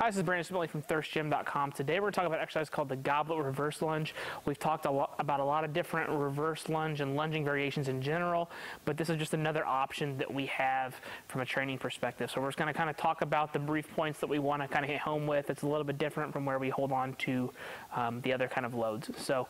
Hi, this is Brandon Smiley from thirstgym.com. Today we're going to talk about an exercise called the Goblet reverse lunge. We've talked about a lot of different reverse lunge and lunging variations in general, but this is just another option that we have from a training perspective. So we're just going to kind of talk about the brief points that we want to kind of hit home with. It's a little bit different from where we hold on to the other kind of loads. So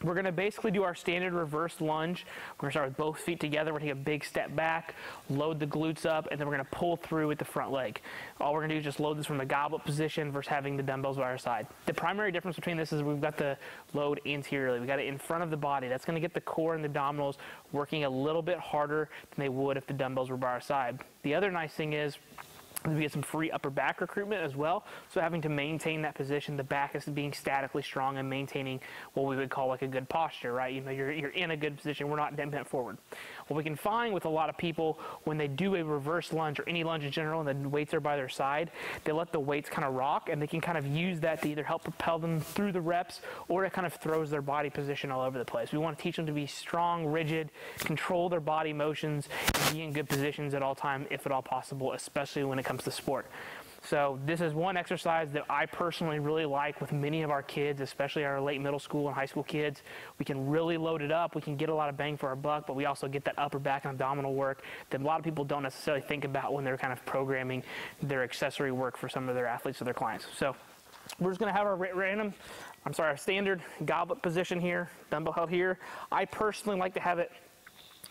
we're going to basically do our standard reverse lunge. We're going to start with both feet together. We're going to take a big step back, load the glutes up, and then we're going to pull through with the front leg. All we're going to do is just load this from the goblet position versus having the dumbbells by our side. The primary difference between this is we've got the load anteriorly. We've got it in front of the body. That's going to get the core and the abdominals working a little bit harder than they would if the dumbbells were by our side. The other nice thing is we get some free upper back recruitment as well. So having to maintain that position, the back is being statically strong and maintaining what we would call like a good posture, right? You know, you're in a good position. We're not bent forward. What we can find with a lot of people when they do a reverse lunge or any lunge in general and the weights are by their side, they let the weights kind of rock and they can kind of use that to either help propel them through the reps or it kind of throws their body position all over the place. We want to teach them to be strong, rigid, control their body motions, and be in good positions at all time if at all possible, especially when it comes to sport. So this is one exercise that I personally really like with many of our kids, especially our late middle school and high school kids. We can really load it up. We can get a lot of bang for our buck, but we also get that upper back and abdominal work that a lot of people don't necessarily think about when they're kind of programming their accessory work for some of their athletes or their clients. So we're just going to have our standard goblet position here, dumbbell held here. I personally like to have it,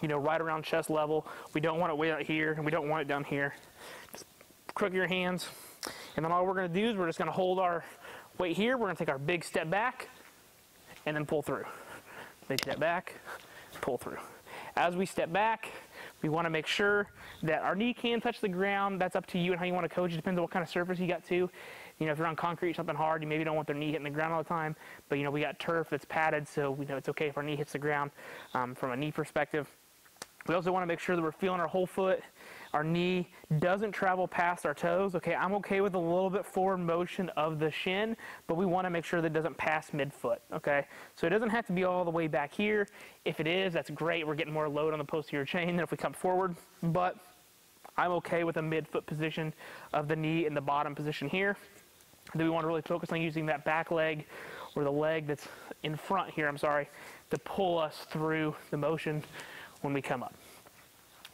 you know, right around chest level. We don't want it way out here, and we don't want it down here. Just crook your hands, and then all we're going to do is we're just going to hold our weight here. We're going to take our big step back and then pull through. Big step back, pull through. As we step back, we want to make sure that our knee can touch the ground. That's up to you and how you want to coach. It depends on what kind of surface you got too. You know, if you're on concrete, something hard, you maybe don't want their knee hitting the ground all the time. But you know, we got turf that's padded, so we know it's okay if our knee hits the ground from a knee perspective. We also want to make sure that we're feeling our whole foot. Our knee doesn't travel past our toes. Okay, I'm okay with a little bit forward motion of the shin, but we want to make sure that it doesn't pass midfoot. Okay, so it doesn't have to be all the way back here. If it is, that's great. We're getting more load on the posterior chain than if we come forward, but I'm okay with a midfoot position of the knee in the bottom position here. Then we want to really focus on using that back leg or the leg that's in front here, to pull us through the motion when we come up.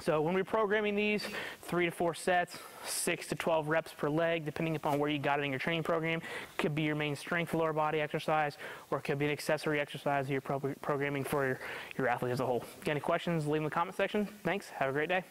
So when we're programming these, 3 to 4 sets, 6 to 12 reps per leg, depending upon where you got it in your training program. Could be your main strength lower body exercise, or it could be an accessory exercise that you're programming for your athlete as a whole. Got any questions, leave them in the comment section. Thanks, have a great day.